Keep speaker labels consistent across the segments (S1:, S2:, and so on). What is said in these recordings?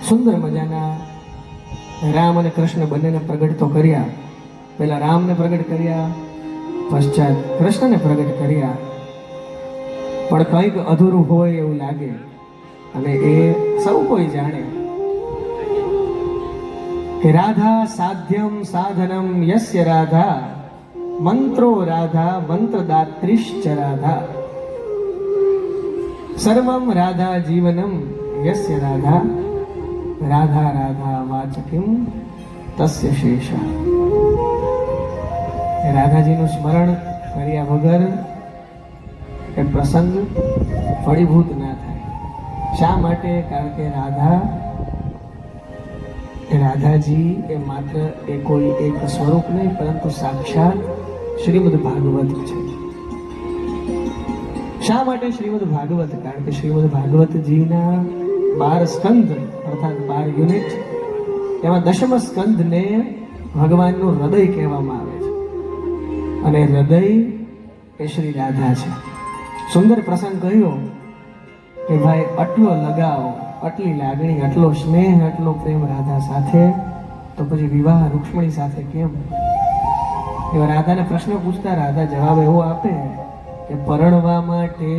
S1: સુંદર મજાના રામ અને કૃષ્ણ બંનેને પ્રગટ તો કર્યા. પહેલા રામને પ્રગટ કર્યા, પશ્ચાત કૃષ્ણને પ્રગટ કર્યા. પણ કંઈક અધૂરું હોય એવું લાગે અને એ સૌ કોઈ જાણે કે રાધા સાધ્યમ સાધનમ યસ્ય રાધા મંત્રો રાધા મંત્રદાત્રીશ્ચ રાધા સર્વમ રાધા જીવનમ યસ્ય રાધા રાધા રાધા વાચકિમ તસ્ય શેષા. રાધાજીનું સ્મરણ કર્યા વગર એ પ્રસંગ ફળીભૂત ના થાય. શા માટે? કારણ કે રાધાજી એ માત્ર એ કોઈ એક સ્વરૂપ નહીં, પરંતુ સાક્ષાત શ્રીમદ ભાગવત છે. શા માટે શ્રીમદ ભાગવત? કારણ કે શ્રીમદ ભાગવતજીના 12 સ્કંદ અર્થાત 12 યુનિટ, એમાં દશમ સ્કંદને ભગવાનનું હૃદય કહેવામાં આવે છે અને હૃદય એ શ્રી રાધા છે. સુંદર પ્રસંગ કહ્યો કે ભાઈ આટલો લગાવ, આટલી લાગણી, આટલો સ્નેહ, આટલો પ્રેમ રાધા સાથે, તો પછી વિવાહ રૂક્ષ્મણી સાથે કેમ? એવા રાધાને પ્રશ્ન પૂછતા રાધા જવાબ એવો આપે કે પરણવા માટે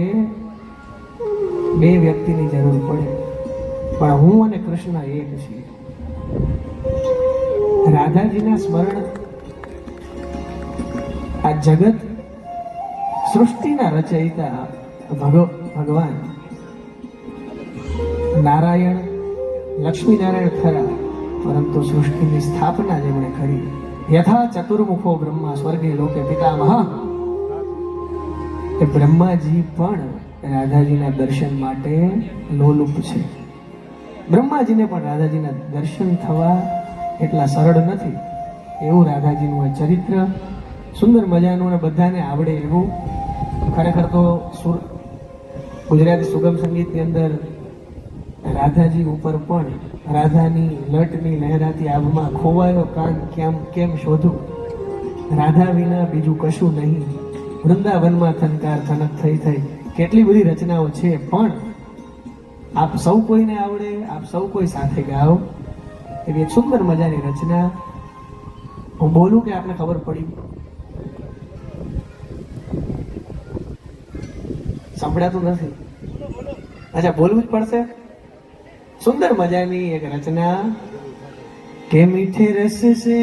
S1: 2 વ્યક્તિની જરૂર પડે, પણ હું અને કૃષ્ણ એક છીએ. રાધાજીના સ્મરણ આ જગત સૃષ્ટિના રચયિતા ભગવાન નારાયણ, લક્ષ્મી નારાયણ ખરા, પરંતુ સૃષ્ટિની સ્થાપના જેમણે કરી. યથા ચતુર્મુખો બ્રહ્મા સ્વર્ગે લોકે પિતામહ. એ બ્રહ્માજી પણ રાધાજીના દર્શન માટે લોલુપ છે. બ્રહ્માજીને પણ રાધાજીના દર્શન થવા એટલા સરળ નથી. એવું રાધાજીનું આ ચરિત્ર સુંદર મજાનું અને બધાને આવડે એવું. ખરેખર તો ગુજરાતી સુગમ સંગીતની અંદર રાધાજી ઉપર પણ રાધાની લટની લહેરાતી આબમાં ખોવાયો કાન કેમ શોધું, રાધા વિના બીજું કશું નહીં, વૃંદાવનમાં થનકાર થનક થઈ. કેટલી બધી રચનાઓ છે, પણ આપ સૌ કોઈને આવડે, આપ સૌ કોઈ સાથે ગાઓ એવી એક સુંદર મજાની રચના. હું બોલું કે આપને ખબર પડી? સંભળાતું નથી? અચ્છા, બોલવું જ પડશે. સુંદર મજાની એક રચના કે મીઠે રસ સે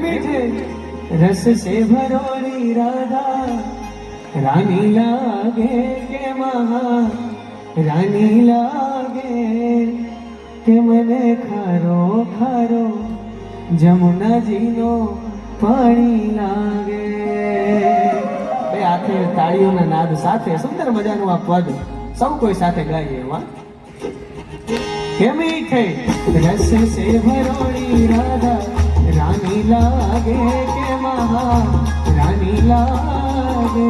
S1: મીઠે રસ સે ભરોરી રાધા રાની લાગે કે મહા રાની લાગે કે મને ખારો ખારો જમુનાજીનો પાણી લાગે. બે હાથે તાળીઓના નાદ સાથે સુંદર મજાનું આ પદ સૌ કોઈ સાથે ગાઈએ. એમાં કે મીઠે રસ સે ભરોળી રાધા રાની લાગે કે મહા રાની લાગે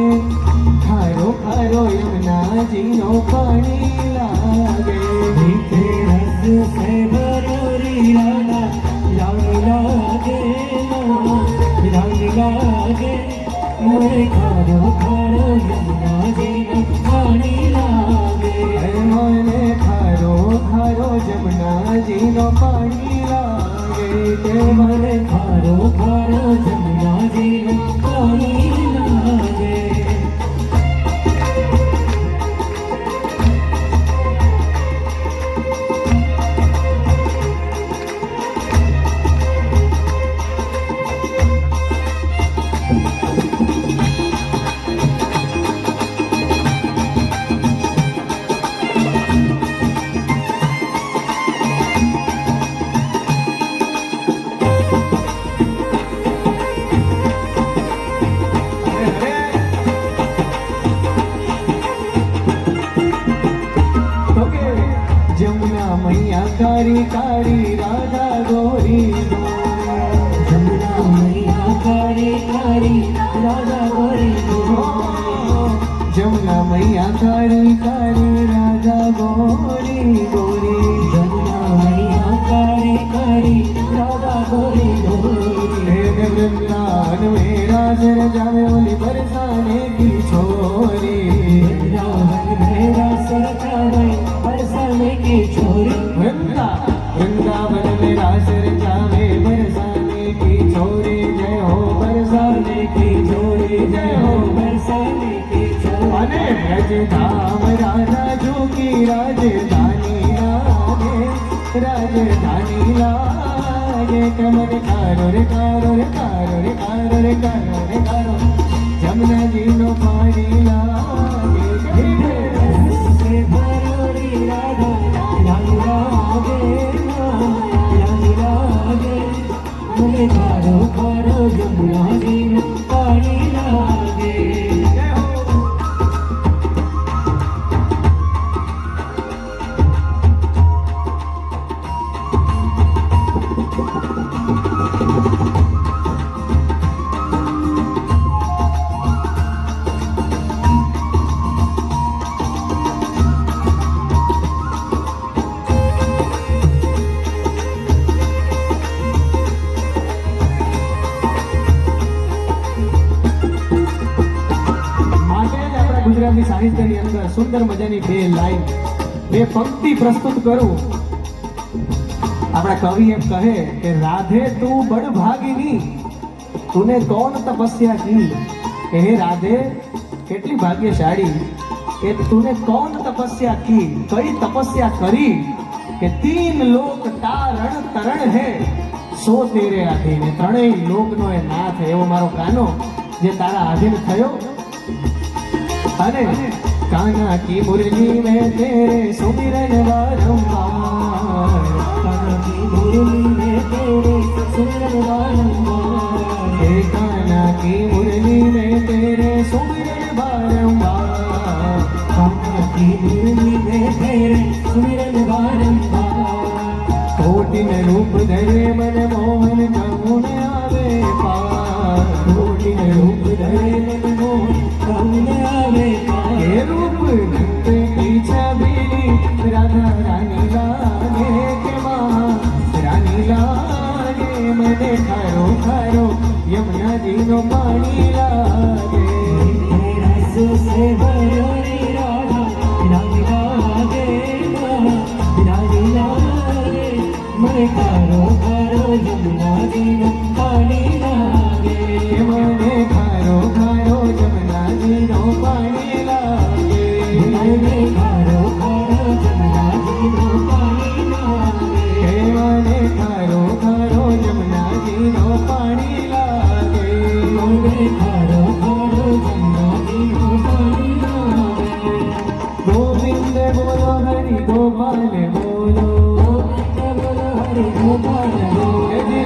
S1: ખારો ખારો યમુનાજીનો પાણી લાગે. મીઠે રસ સે ભરોળી રાધા રાની લાગે રાની લાગે મને ખારો ખારો જમુનાજીનો પાણી લાગે. મને ખારો ખારો જમુનાજીનો પાણી લાગે. મને ખારો ખારો જમુનાજીનો પાણી લાગે. जमुना मैया कारी कारी राधा गोरी जमुना मैया कारी कारी राधा गोरी जमुना मैया कारी कारी राधा गोरी गोरी जमुना मैया कारी कारी राधा गोरी गोरी वृंदावन में राज रजावे बोली बरसाने की छोरी रजधाम राजा जोगी राजधानी लागे, राजधानी लागे। कमर कारो रे कारो रे कारो रे कारो रे कारो रे कारो, जमुना जी नो पानी लागे। से भरोड़ी राधा रानी लागे, रानी लागे। मुझे कारो कारो जमुना जी नो पानी लागे। ગુજરાતી સાહિત્યની અંદર સુંદર મજાની બે લાઈન, બે પંક્તિ પ્રસ્તુત કરું। આપણા કવિ એમ કહે કે રાધે તું બડ ભાગીની, તુને કોણ તપસ્યા की। હે રાધે કેટલી ભાગ્યશાળી કે તુને કોણ તપસ્યા की, કઈ તપસ્યા કરી કે तीन लोक तारण तरण है सो तेरे आधीन। ત્રણેય લોકનો એ નાથ એવો મારો કાનો જે તારા આધીન થયો। अरे कान्हा की मुरली में तेरे सुमिरन बारंबार, कान्हा की मुरली में तेरे सुमिरन बारंबार। हे कान्हा की मुरली में तेरे सुमिरन बारंबार, कान्हा की मुरली में तेरे सुमिरन बारंबार। कोटिन रूप धरे मन मोहन करुण आवे पार, कोटिन रूप धरे मन मोहन करुण आवे पार। हे रूप नंद की छबीली राधा रानी लागे के माँ रानी लागे। मने खारो खारो यमुना जी नो पानी लागे। रस से भरोड़ी राधा रानी लागे, रानी लागे। मने खारो खारो यमुना जी नो पानी लागे। मने खारो खारो यमुना जी नो पानी लागे। मने खारो खारो यमुना जी नो पानी लागे। मने खारो खारो यमुना जी नो पानी लागे। मने खारो खारो यमुना जी नो पानी लागे। गोविंद बोलो हरि गोपाल बोलो, हरि गोपाल बोलो।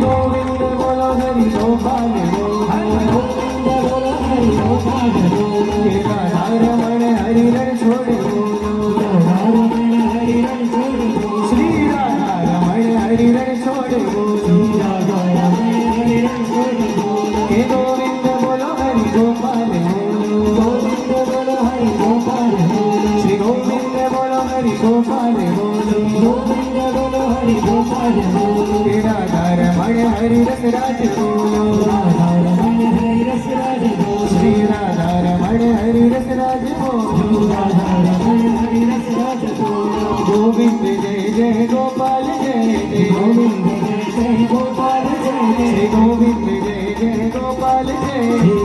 S1: गोविंद बोलो हरि गोपाल बोलो, गोविंद बोलो हरि गोपाल बोलो। राधा रमण हरि रण छोड़ बोलो, राधा रमण हरि रण छोड़ बोलो। श्री राधा रमण हरि रण छोड़ बोलो, राधा रमण हरि रण छोड़ बोलो। हे गोविंद बोलो हरि गोपाल बोलो, गोविंद बोलो हरि गोपाल बोलो। श्री गोविंद बोलो हरि गोपाल बोलो, गोविंद बोलो हरि गोपाल बोलो। हे राधा रमण हरि रस राज बोलो, राधा रमण हरि रस राज बोलो। श्री राधा रमण हरि रस राज बोलो, राधा रमण हरि रस राज बोलो। गोविंद जय जय गोपाल जय जय, गोविंद जय जय गोपाल जय जय। श्री गोविंद जय जय गोपाल जय,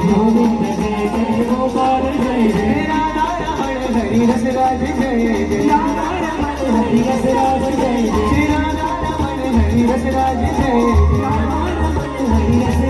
S1: गोविंद जय जय गोपाल जय जय। राधा रमण हरि रस राज जय जय, राधा रमण हरि रस राज जय जय। श्री राधा रमण हरि रस राज जय जय, राधा रमण हरि रस